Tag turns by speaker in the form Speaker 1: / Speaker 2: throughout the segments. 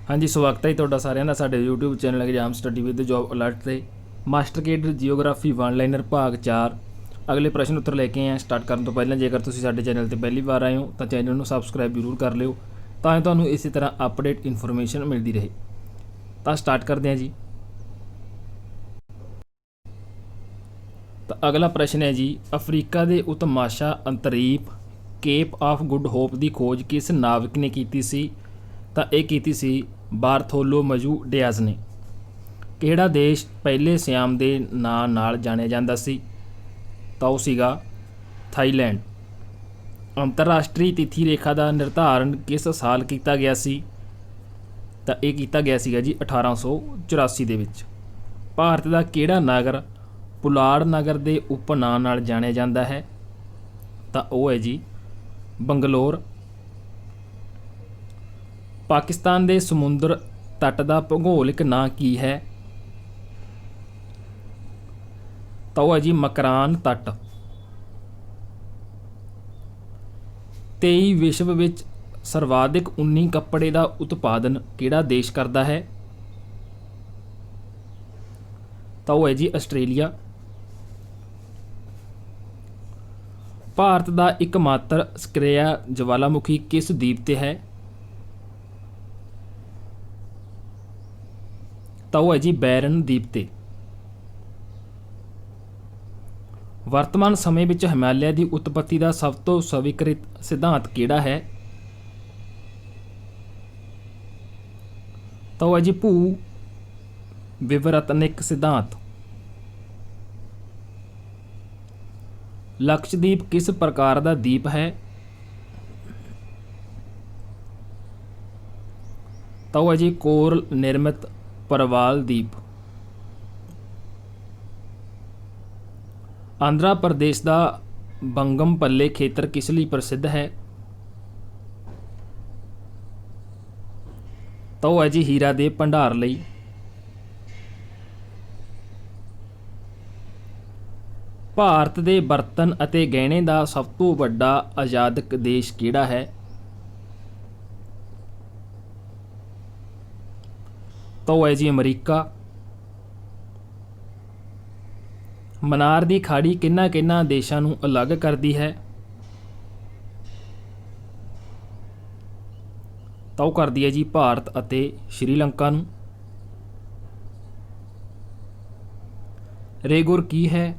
Speaker 1: हाँ जी, स्वागत है ਤੁਹਾਡਾ ਸਾਰਿਆਂ ਦਾ ਸਾਡੇ YouTube channel exam study with job alert ਤੇ master cadre geography one liner ਭਾਗ 4 ਅਗਲੇ ਪ੍ਰਸ਼ਨ ਉੱਤਰ ਲੈ ਕੇ ਆਏ ਹਾਂ। ਸਟਾਰਟ ਕਰਨ ਤੋਂ ਪਹਿਲਾਂ ਜੇਕਰ ਤੁਸੀਂ ਸਾਡੇ ਚੈਨਲ ਤੇ ਪਹਿਲੀ ਵਾਰ ਆਏ ਹੋ ਤਾਂ ਚੈਨਲ ਨੂੰ ਸਬਸਕ੍ਰਾਈਬ ਜ਼ਰੂਰ ਕਰ ਲਿਓ ਤਾਂ ਤੁਹਾਨੂੰ ਇਸੇ ਤਰ੍ਹਾਂ ਅਪਡੇਟ ਇਨਫੋਰਮੇਸ਼ਨ ਮਿਲਦੀ ਰਹੇ। ਤਾਂ ਸਟਾਰਟ ਕਰਦੇ ਹਾਂ ਜੀ। ਤਾਂ ਅਗਲਾ ਪ੍ਰਸ਼ਨ ਹੈ ਜੀ, ਅਫਰੀਕਾ ਦੇ ਉਤਮਾਸ਼ਾ ਅੰਤਰੀਪ ਕੇਪ ਆਫ ਗੁੱਡ ਹੋਪ ਦੀ ਖੋਜ ਕਿਸ ਨਾਵਿਕ ਨੇ ਕੀਤੀ ਸੀ? ਤਾਂ ਇਹ ਕੀਤੀ ਸੀ ਬਾਰਥੋਲੋਮਯੂ ਡਿਆਜ਼ ਨੇ। ਕਿਹੜਾ ਦੇਸ਼ ਪਹਿਲੇ ਸਿਆਮ ਦੇ ਨਾਂ ਨਾਲ ਜਾਣਿਆ ਜਾਂਦਾ ਸੀ? ਤਾਂ ਉਹ ਸੀਗਾ ਥਾਈਲੈਂਡ। ਅੰਤਰਰਾਸ਼ਟਰੀ ਤਿਥੀ ਰੇਖਾ ਦਾ ਨਿਰਧਾਰਨ ਕਿਸ ਸਾਲ ਕੀਤਾ ਗਿਆ ਸੀ? ਤਾਂ ਇਹ ਕੀਤਾ ਗਿਆ ਸੀਗਾ ਜੀ 1884 ਦੇ ਵਿੱਚ। ਭਾਰਤ ਦਾ ਕਿਹੜਾ ਨਗਰ ਪੁਲਾੜ ਨਗਰ ਦੇ ਉਪਨਾਂ ਨਾਲ ਜਾਣਿਆ ਜਾਂਦਾ ਹੈ? ਤਾਂ ਉਹ ਹੈ ਜੀ ਬੰਗਲੌਰ। ਪਾਕਿਸਤਾਨ ਦੇ ਸਮੁੰਦਰ ਤੱਟ ਦਾ ਭੂਗੋਲਿਕ ਨਾਂ ਕੀ ਹੈ? ਤਾਂ ਉਹ ਹੈ ਜੀ ਮਕਰਾਨ ਤੱਟ। 23 ਵਿਸ਼ਵ ਵਿੱਚ ਸਰਵਾਧਿਕ ਉੱਨੀ ਕੱਪੜੇ ਦਾ ਉਤਪਾਦਨ ਕਿਹੜਾ ਦੇਸ਼ ਕਰਦਾ ਹੈ? ਤਾਂ ਉਹ ਹੈ ਜੀ ਆਸਟ੍ਰੇਲੀਆ। ਭਾਰਤ ਦਾ ਇੱਕਮਾਤਰ ਸਕ੍ਰਿਆ ਜਵਾਲਾਮੁਖੀ ਕਿਸ ਦੀਪ ਤੇ ਹੈ? ਤਾਂ ਉਹ ਹੈ ਜੀ ਬੈਰਨ ਦੀਪ ਤੇ। ਵਰਤਮਾਨ ਸਮੇਂ ਵਿੱਚ ਹਿਮਾਲਿਆ ਦੀ ਉਤਪੱਤੀ ਦਾ ਸਭ ਤੋਂ ਸਵੀਕ੍ਰਿਤ ਸਿਧਾਂਤ ਕਿਹੜਾ ਹੈ? ਤਾਂ ਉਹ ਹੈ ਜੀ ਭੂ ਵਿਵਰਤਨਿਕ ਸਿਧਾਂਤ। ਲਕਸ਼ਦੀਪ ਕਿਸ ਪ੍ਰਕਾਰ ਦਾ ਦੀਪ ਹੈ? ਤਾਂ ਉਹ ਹੈ ਜੀ ਕੋਰਲ ਨਿਰਮਿਤ ਪਰਵਾਲ ਦੀਪ। ਆਂਧਰਾ ਪ੍ਰਦੇਸ਼ ਦਾ ਬੰਗਮਪੱਲੇ ਖੇਤਰ ਕਿਸ ਲਈ ਪ੍ਰਸਿੱਧ ਹੈ? ਤਾਂ ਉਹ ਹੈ ਜੀ ਹੀਰਾ ਦੇ ਭੰਡਾਰ ਲਈ। ਭਾਰਤ ਦੇ ਬਰਤਨ ਅਤੇ ਗਹਿਣੇ ਦਾ ਸਭ ਤੋਂ ਵੱਡਾ ਆਜ਼ਾਦਕ ਦੇਸ਼ ਕਿਹੜਾ ਹੈ? ਤਾਂ ਉਹ ਹੈ ਜੀ ਅਮਰੀਕਾ। ਮਨਾਰ ਦੀ ਖਾੜੀ ਕਿਹਨਾਂ ਦੇਸ਼ਾਂ ਨੂੰ ਅਲੱਗ ਕਰਦੀ ਹੈ? ਤਾਂ ਉਹ ਕਰਦੀ ਹੈ ਜੀ ਭਾਰਤ ਅਤੇ ਸ਼੍ਰੀਲੰਕਾ ਨੂੰ। ਰੇਗੁਰ ਕੀ ਹੈ?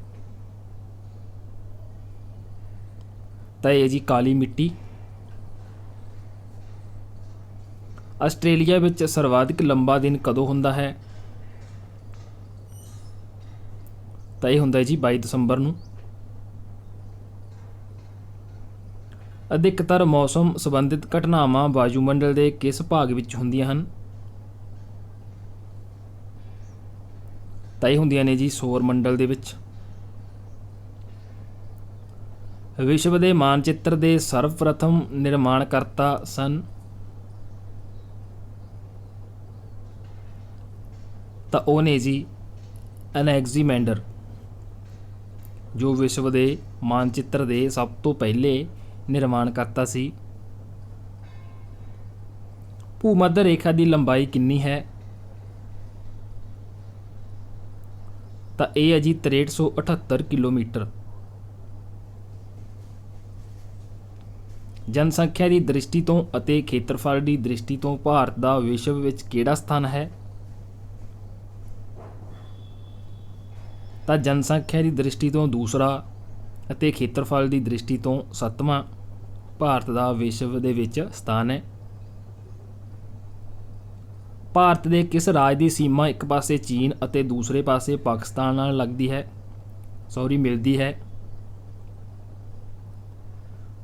Speaker 1: ਤਾਂ ਇਹ ਜੀ ਕਾਲੀ ਮਿੱਟੀ। ਆਸਟ੍ਰੇਲੀਆ ਵਿੱਚ ਸਰਵਾਧਿਕ ਲੰਬਾ ਦਿਨ ਕਦੋਂ ਹੁੰਦਾ ਹੈ? ਤਾਂ ਇਹ ਹੁੰਦਾ ਹੈ ਜੀ 22 ਦਸੰਬਰ ਨੂੰ। ਅਧਿਕਤਰ ਮੌਸਮ ਸੰਬੰਧਿਤ ਘਟਨਾਵਾਂ ਵਾਯੂਮੰਡਲ ਦੇ ਕਿਸ ਭਾਗ ਵਿੱਚ ਹੁੰਦੀਆਂ ਹਨ? ਤਾਂ ਇਹ ਹੁੰਦੀਆਂ ਨੇ ਜੀ ਸੌਰ ਮੰਡਲ ਦੇ ਵਿੱਚ। ਵਿਸ਼ਵ ਦੇ ਮਾਨਚਿੱਤਰ ਦੇ ਸਰਵਪ੍ਰਥਮ ਨਿਰਮਾਣਕਰਤਾ ਸਨ? ਤਾਂ ਉਹ ਨੇ ਜੀ ਅਨੈਗਜ਼ੀਮੈਂਡਰ, ਜੋ ਵਿਸ਼ਵ ਦੇ ਮਾਨਚਿੱਤਰ ਦੇ ਸਭ ਤੋਂ ਪਹਿਲੇ ਨਿਰਮਾਣਕਰਤਾ ਸੀ। ਭੂਮੱਧ ਰੇਖਾ ਦੀ ਲੰਬਾਈ ਕਿੰਨੀ ਹੈ? ਤਾਂ ਇਹ ਹੈ ਜੀ 6378 ਕਿਲੋਮੀਟਰ। ਜਨਸੰਖਿਆ ਦੀ ਦ੍ਰਿਸ਼ਟੀ ਤੋਂ ਅਤੇ ਖੇਤਰਫਲ ਦੀ ਦ੍ਰਿਸ਼ਟੀ ਤੋਂ ਭਾਰਤ ਦਾ ਵਿਸ਼ਵ ਵਿੱਚ ਕਿਹੜਾ ਸਥਾਨ ਹੈ? ਤਾਂ ਜਨਸੰਖਿਆ ਦੀ ਦ੍ਰਿਸ਼ਟੀ ਤੋਂ ਦੂਸਰਾ ਅਤੇ ਖੇਤਰਫਲ ਦੀ ਦ੍ਰਿਸ਼ਟੀ ਤੋਂ 7ਵਾਂ ਭਾਰਤ ਦਾ ਵਿਸ਼ਵ ਦੇ ਵਿੱਚ ਸਥਾਨ ਹੈ। ਭਾਰਤ ਦੇ ਕਿਸ ਰਾਜ ਦੀ ਸੀਮਾ ਇੱਕ ਪਾਸੇ ਚੀਨ ਅਤੇ ਦੂਸਰੇ ਪਾਸੇ ਪਾਕਿਸਤਾਨ ਨਾਲ ਮਿਲਦੀ ਹੈ?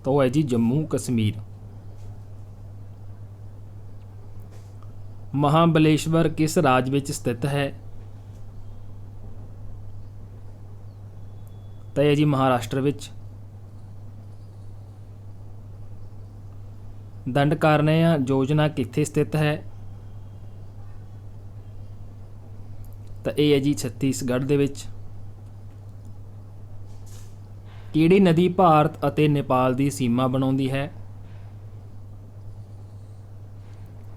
Speaker 1: ਤਾਂ ਉਹ ਹੈ ਜੀ ਜੰਮੂ ਕਸ਼ਮੀਰ। ਮਹਾਬਲੇਸ਼ਵਰ ਕਿਸ ਰਾਜ ਵਿੱਚ ਸਥਿਤ ਹੈ? ਤਾਂ ਇਹ ਜੀ ਮਹਾਰਾਸ਼ਟਰ ਵਿੱਚ। ਦੰਡਕਾਰण्य ਯੋਜਨਾ ਕਿੱਥੇ ਸਥਿਤ ਹੈ? ਤਾਂ ਇਹ ਹੈ ਜੀ ਛੱਤੀਸਗੜ੍ਹ ਦੇ ਵਿੱਚ। ਕਿਹੜੀ ਨਦੀ ਭਾਰਤ ਅਤੇ ਨੇਪਾਲ ਦੀ ਸੀਮਾ ਬਣਾਉਂਦੀ ਹੈ?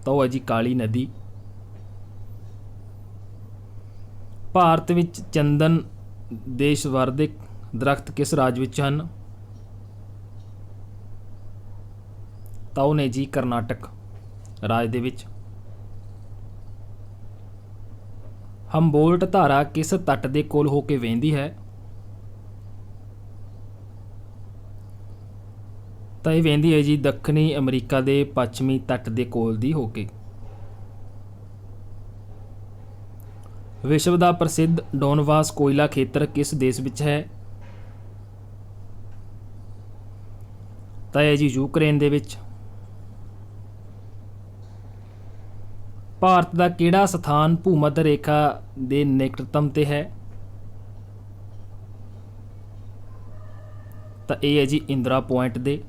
Speaker 1: ਤਾਂ ਉਹ ਹੈ ਜੀ ਕਾਲੀ ਨਦੀ। ਭਾਰਤ ਵਿੱਚ ਚੰਦਨ ਦੇਸ਼ ਵਰਧਕ ਦਰਖਤ ਕਿਸ ਰਾਜ ਵਿੱਚ ਹਨ? ਤਾਂ ਉਹ ਨੇ ਜੀ ਕਰਨਾਟਕ ਰਾਜ ਦੇ ਵਿੱਚ। ਹੰਬੋਲਟ ਧਾਰਾ ਕਿਸ ਤੱਟ ਦੇ ਕੋਲ ਹੋ ਕੇ ਵਹਿੰਦੀ ਹੈ? ਤਾਂ ਇਹ ਵਹਿੰਦੀ ਹੈ ਜੀ ਦੱਖਣੀ ਅਮਰੀਕਾ ਦੇ ਪੱਛਮੀ ਤੱਟ ਦੇ ਕੋਲ ਦੀ ਹੋ ਕੇ। ਵਿਸ਼ਵ ਦਾ ਪ੍ਰਸਿੱਧ ਡੋਨਬਾਸ ਕੋਇਲਾ ਖੇਤਰ ਕਿਸ ਦੇਸ਼ ਵਿੱਚ ਹੈ? ਤਾਂ ਇਹ ਜੀ ਯੂਕਰੇਨ ਦੇ ਵਿੱਚ। ਭਾਰਤ ਦਾ ਕਿਹੜਾ ਸਥਾਨ ਭੂਮੱਧ ਰੇਖਾ ਦੇ ਨਿਕਟਤਮ ਤੇ ਹੈ? ਤਾਂ ਇਹ ਹੈ ਜੀ ਇੰਦਰਾ ਪੁਆਇੰਟ ਦੇ।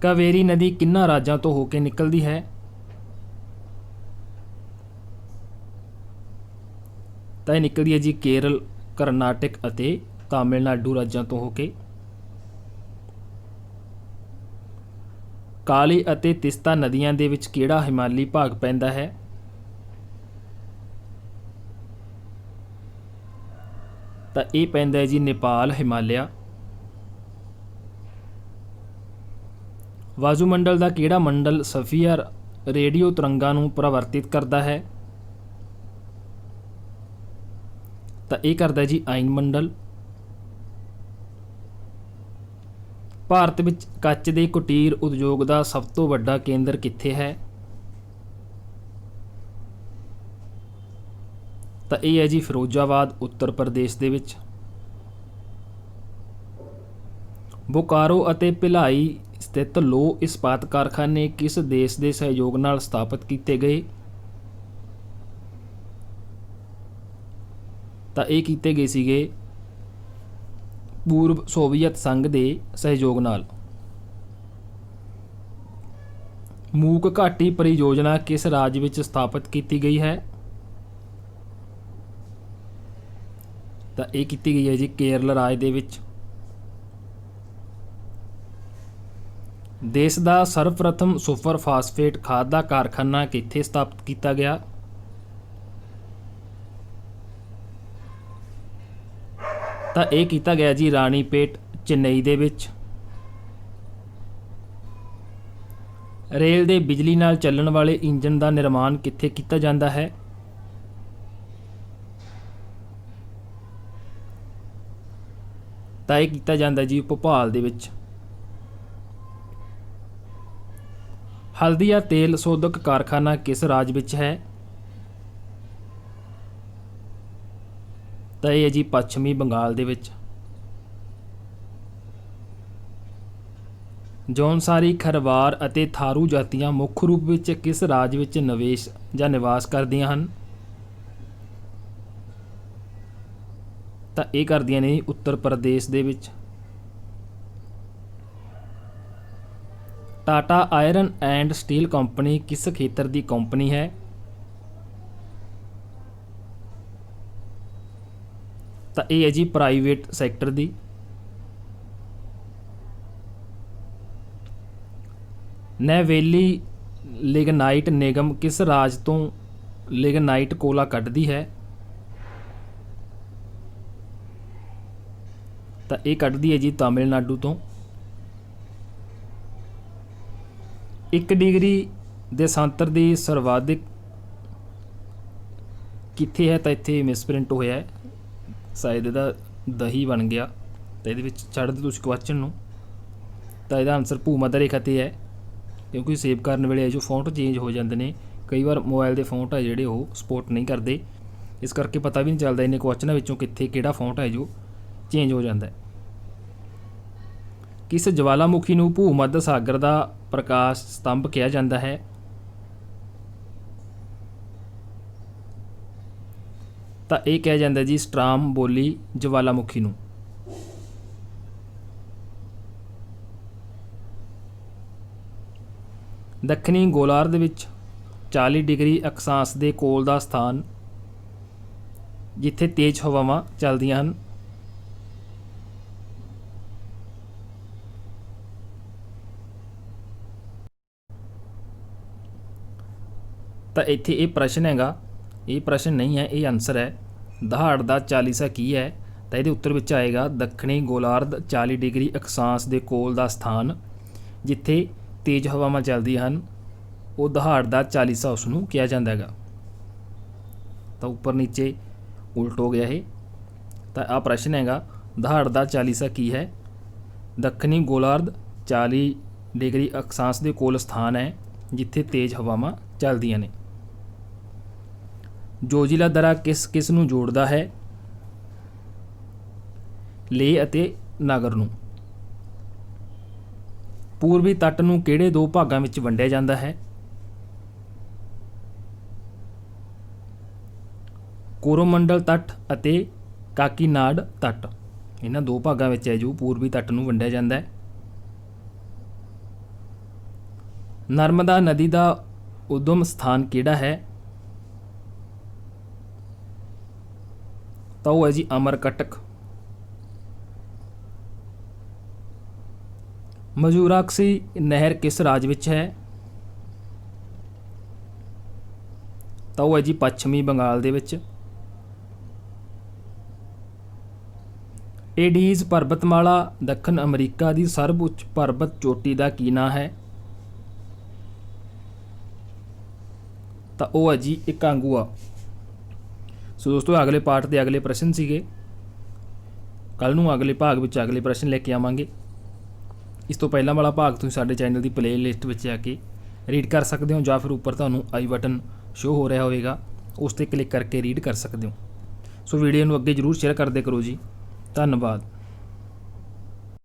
Speaker 1: ਕਾਵੇਰੀ ਨਦੀ ਕਿੰਨਾਂ ਰਾਜਾਂ ਤੋਂ ਹੋ ਕੇ ਨਿਕਲਦੀ ਹੈ? ਤਾਂ ਇਹ ਨਿਕਲਦੀ ਹੈ ਜੀ ਕੇਰਲ, ਕਰਨਾਟਕ ਅਤੇ ਤਾਮਿਲਨਾਡੂ ਰਾਜਾਂ ਤੋਂ ਹੋ ਕੇ। ਕਾਲੀ ਅਤੇ ਤਿਸਤਾ ਨਦੀਆਂ ਦੇ ਵਿੱਚ ਕਿਹੜਾ ਹਿਮਾਲੀ ਭਾਗ ਪੈਂਦਾ ਹੈ? ਤਾਂ ਇਹ ਪੈਂਦਾ ਹੈ ਜੀ ਨੇਪਾਲ ਹਿਮਾਲਿਆ। ਵਾਯੂਮੰਡਲ ਦਾ ਕਿਹੜਾ ਮੰਡਲ ਸਫੀਅਰ ਰੇਡੀਓ ਤਰੰਗਾਂ ਨੂੰ ਪਰਾਵਰਤਿਤ ਕਰਦਾ ਹੈ? ਤਾਂ ਇਹ ਕਰਦਾ ਜੀ ਆਇਨ ਮੰਡਲ। ਭਾਰਤ ਵਿੱਚ ਕੱਚ ਦੇ ਕੁਟੀਰ ਉਦਯੋਗ ਦਾ ਸਭ ਤੋਂ ਵੱਡਾ ਕੇਂਦਰ ਕਿੱਥੇ ਹੈ? ਤਾਂ ਇਹ ਹੈ ਜੀ ਫਿਰੋਜ਼ਾਬਾਦ ਉੱਤਰ ਪ੍ਰਦੇਸ਼ ਦੇ ਵਿੱਚ। ਬੋਕਾਰੋ ਅਤੇ ਭਿਲਾਈ ਸਥਿਤ ਲੋਹ ਇਸਪਾਤ ਕਾਰਖਾਨੇ ਕਿਸ ਦੇਸ਼ ਦੇ ਸਹਿਯੋਗ ਨਾਲ ਸਥਾਪਿਤ ਕੀਤੇ ਗਏ? ਤਾਂ ਇਹ ਕੀਤੇ ਗਏ ਸੀਗੇ ਪੂਰਬ ਸੋਵੀਅਤ ਸੰਘ ਦੇ ਸਹਿਯੋਗ ਨਾਲ। ਮੂਕ ਘਾਟੀ ਪਰਿਯੋਜਨਾ ਕਿਸ ਰਾਜ ਵਿੱਚ ਸਥਾਪਿਤ ਕੀਤੀ ਗਈ ਹੈ? ਤਾਂ ਇਹ ਕੀਤੀ ਗਈ ਹੈ ਜੀ ਕੇਰਲ ਰਾਜ ਦੇ ਵਿੱਚ। ਦੇਸ਼ ਦਾ ਸਰਵਪ੍ਰਥਮ ਸੁਪਰ ਫਾਸਫੇਟ ਖਾਦ ਦਾ ਕਾਰਖਾਨਾ ਕਿੱਥੇ ਸਥਾਪਿਤ ਕੀਤਾ ਗਿਆ? ਤਾਂ ਇਹ ਕੀਤਾ ਗਿਆ ਜੀ ਰਾਣੀਪੇਟ, ਚੇਨਈ ਦੇ ਵਿੱਚ। ਰੇਲ ਦੇ ਬਿਜਲੀ ਨਾਲ ਚੱਲਣ ਵਾਲੇ ਇੰਜਨ ਦਾ ਨਿਰਮਾਣ ਕਿੱਥੇ ਕੀਤਾ ਜਾਂਦਾ ਹੈ? ਤਾਂ ਇਹ ਕੀਤਾ ਜਾਂਦਾ ਜੀ ਭੋਪਾਲ ਦੇ ਵਿੱਚ। ਹਲਦੀਆ ਤੇਲ ਸੋਧਕ ਕਾਰਖਾਨਾ ਕਿਸ ਰਾਜ ਵਿੱਚ ਹੈ? ਤਾਂ ਇਹ ਹੈ ਜੀ ਪੱਛਮੀ ਬੰਗਾਲ ਦੇ ਵਿੱਚ। ਜੌਨਸਾਰੀ, ਖਰਵਾਰ ਅਤੇ ਥਾਰੂ ਜਾਤੀਆਂ ਮੁੱਖ ਰੂਪ ਵਿੱਚ ਕਿਸ ਰਾਜ ਵਿੱਚ ਨਿਵੇਸ਼ ਜਾਂ ਨਿਵਾਸ ਕਰਦੀਆਂ ਹਨ? ਤਾਂ ਇਹ ਕਰਦੀਆਂ ਨੇ ਉੱਤਰ ਪ੍ਰਦੇਸ਼ ਦੇ ਵਿੱਚ। Tata iron and steel company ਕਿਸ ਖੇਤਰ ਦੀ ਕੰਪਨੀ ਹੈ? ਤਾਂ ਇਹ ਹੈ ਜੀ ਪ੍ਰਾਈਵੇਟ ਸੈਕਟਰ ਦੀ। ਨੈਵੇਲੀ ਲਿਗਨਾਈਟ ਨਿਗਮ ਕਿਸ ਰਾਜ ਤੋਂ ਲਿਗਨਾਈਟ ਕੋਲਾ ਕੱਢਦੀ ਹੈ? ਤਾਂ ਇਹ ਕੱਢਦੀ ਹੈ ਜੀ ਤਾਮਿਲਨਾਡੂ ਤੋਂ। 1 ਡਿਗਰੀ ਦੇਸ਼ਾਂਤਰ ਦੀ ਸਰਵਾਧਿਕ ਕਿੱਥੇ ਹੈ? ਤਾਂ ਇੱਥੇ ਮਿਸਪ੍ਰਿੰਟ ਹੋਇਆ ਹੈ, ਸ਼ਾਇਦ ਇਹਦਾ ਦਹੀਂ ਬਣ ਗਿਆ। ਤਾਂ ਇਹਦੇ ਵਿੱਚ ਛੱਡ ਦਿਓ ਤੁਸੀਂ ਕੁਐਸਚਨ ਨੂੰ। ਤਾਂ ਇਹਦਾ ਆਨਸਰ ਭੂਮੱਧ ਰੇਖਾ 'ਤੇ ਹੈ, ਕਿਉਂਕਿ ਸੇਵ ਕਰਨ ਵੇਲੇ ਜੋ ਫੌਂਟ ਚੇਂਜ ਹੋ ਜਾਂਦੇ ਨੇ, ਕਈ ਵਾਰ ਮੋਬਾਈਲ ਦੇ ਫੌਂਟ ਹੈ ਜਿਹੜੇ ਉਹ ਸਪੋਰਟ ਨਹੀਂ ਕਰਦੇ, ਇਸ ਕਰਕੇ ਪਤਾ ਵੀ ਨਹੀਂ ਚੱਲਦਾ ਇੰਨੇ ਕੁਐਸਚਨਾਂ ਵਿੱਚੋਂ ਕਿੱਥੇ ਕਿਹੜਾ ਫੌਂਟ ਹੈ ਜੋ ਚੇਂਜ ਹੋ ਜਾਂਦਾ ਹੈ। ਕਿਸ ਜਵਾਲਾਮੁਖੀ ਨੂੰ ਭੂਮੱਧ ਸਾਗਰ ਦਾ ਪ੍ਰਕਾਸ਼ ਸਤੰਭ ਕਿਹਾ ਜਾਂਦਾ ਹੈ? ਤਾਂ ਇਹ ਕਿਹਾ ਜਾਂਦਾ ਜੀ ਸਟ੍ਰਾਮਬੋਲੀ ਜਵਾਲਾਮੁਖੀ ਨੂੰ। ਦੱਖਣੀ ਗੋਲਾਰਧ ਵਿੱਚ 40 ਡਿਗਰੀ ਅਕਸ਼ਾਂਸ਼ ਦੇ ਕੋਲ ਦਾ ਸਥਾਨ ਜਿੱਥੇ ਤੇਜ਼ ਹਵਾਵਾਂ ਚੱਲਦੀਆਂ ਹਨ? ਤਾਂ ਇੱਥੇ ਇਹ ਪ੍ਰਸ਼ਨ ਹੈਗਾ, ਇਹ ਪ੍ਰਸ਼ਨ ਨਹੀਂ ਹੈ, ਇਹ ਆਨਸਰ ਹੈ। ਦਹਾੜ ਦਾ ਚਾਲੀਸਾ ਕੀ ਹੈ? ਤਾਂ ਇਹਦੇ ਉੱਤਰ ਵਿੱਚ ਆਏਗਾ ਦੱਖਣੀ ਗੋਲਾਰਧ 40 ਡਿਗਰੀ ਅਕਸ਼ਾਂਸ਼ ਦੇ ਕੋਲ ਦਾ ਸਥਾਨ ਜਿੱਥੇ ਤੇਜ਼ ਹਵਾਵਾਂ ਚੱਲਦੀਆਂ ਹਨ, ਉਹ ਦਹਾੜ ਦਾ ਚਾਲੀਸਾ ਉਸ ਨੂੰ ਕਿਹਾ ਜਾਂਦਾ ਹੈਗਾ। ਤਾਂ ਉੱਪਰ ਨੀਚੇ ਉਲਟ ਹੋ ਗਿਆ ਇਹ। ਤਾਂ ਆਹ ਪ੍ਰਸ਼ਨ ਹੈਗਾ, ਦਹਾੜ ਦਾ ਚਾਲੀਸਾ ਕੀ ਹੈ? ਦੱਖਣੀ ਗੋਲਾਰਧ 40 ਡਿਗਰੀ ਅਕਸ਼ਾਂਸ਼ ਦੇ ਕੋਲ ਸਥਾਨ ਹੈ ਜਿੱਥੇ ਤੇਜ਼ ਹਵਾਵਾਂ ਚੱਲਦੀਆਂ ਨੇ। ਜੋਜੀਲਾ ਦਰਾ ਕਿਸ ਕਿਸ ਨੂੰ ਜੋੜਦਾ ਹੈ? ਲੇਹ ਅਤੇ ਨਾਗਰ ਨੂੰ। ਪੂਰਬੀ ਤੱਟ ਨੂੰ ਕਿਹੜੇ ਦੋ ਭਾਗਾਂ ਵਿੱਚ ਵੰਡਿਆ ਜਾਂਦਾ ਹੈ? ਕੋਰੋਮੰਡਲ ਤੱਟ ਅਤੇ ਕਾਕੀਨਾਡ ਤੱਟ। ਇਹਨਾਂ ਦੋ ਭਾਗਾਂ ਵਿੱਚ ਹੈ ਜੋ ਪੂਰਬੀ ਤੱਟ ਨੂੰ ਵੰਡਿਆ ਜਾਂਦਾ ਹੈ। ਨਰਮਦਾ ਨਦੀ ਦਾ ਉਦਮ ਸਥਾਨ ਕਿਹੜਾ ਹੈ? ਤਾਂ ਉਹ ਹੈ ਜੀ ਅਮਰਕਟਕ। ਮਜੂਰਾਕਸੀ ਨਹਿਰ ਕਿਸ ਰਾਜ ਵਿੱਚ ਹੈ? ਤਾਂ ਉਹ ਹੈ ਜੀ ਪੱਛਮੀ ਬੰਗਾਲ ਦੇ ਵਿੱਚ। ਏਡੀਜ਼ ਪਰਬਤਮਾਲਾ ਦੱਖਣ ਅਮਰੀਕਾ ਦੀ ਸਰਵਉੱਚ ਪਰਬਤ ਚੋਟੀ ਦਾ ਕੀ ਨਾਂ ਹੈ? ਤਾਂ ਉਹ ਹੈ ਜੀ ਇਕਾਂਗੂਆ। ਸੋ ਦੋਸਤੋ ਅਗਲੇ ਪਾਰਟ ਦੇ ਅਗਲੇ ਪ੍ਰਸ਼ਨ ਸੀਗੇ। ਕੱਲ੍ਹ ਨੂੰ ਅਗਲੇ ਭਾਗ ਵਿੱਚ ਅਗਲੇ ਪ੍ਰਸ਼ਨ ਲੈ ਕੇ ਆਵਾਂਗੇ। ਇਸ ਤੋਂ ਪਹਿਲਾਂ ਵਾਲਾ ਭਾਗ ਤੁਸੀਂ ਸਾਡੇ ਚੈਨਲ ਦੀ ਪਲੇਲਿਸਟ ਵਿੱਚ ਜਾ ਕੇ ਰੀਡ ਕਰ ਸਕਦੇ ਹੋ, ਜਾਂ ਫਿਰ ਉੱਪਰ ਤੁਹਾਨੂੰ ਆਈ ਬਟਨ ਸ਼ੋ ਹੋ ਰਿਹਾ ਹੋਵੇਗਾ, ਉਸ 'ਤੇ ਕਲਿੱਕ ਕਰਕੇ ਰੀਡ ਕਰ ਸਕਦੇ ਹੋ। ਸੋ ਵੀਡੀਓ ਨੂੰ ਅੱਗੇ ਜ਼ਰੂਰ ਸ਼ੇਅਰ ਕਰਦੇ ਕਰੋ ਜੀ। ਧੰਨਵਾਦ।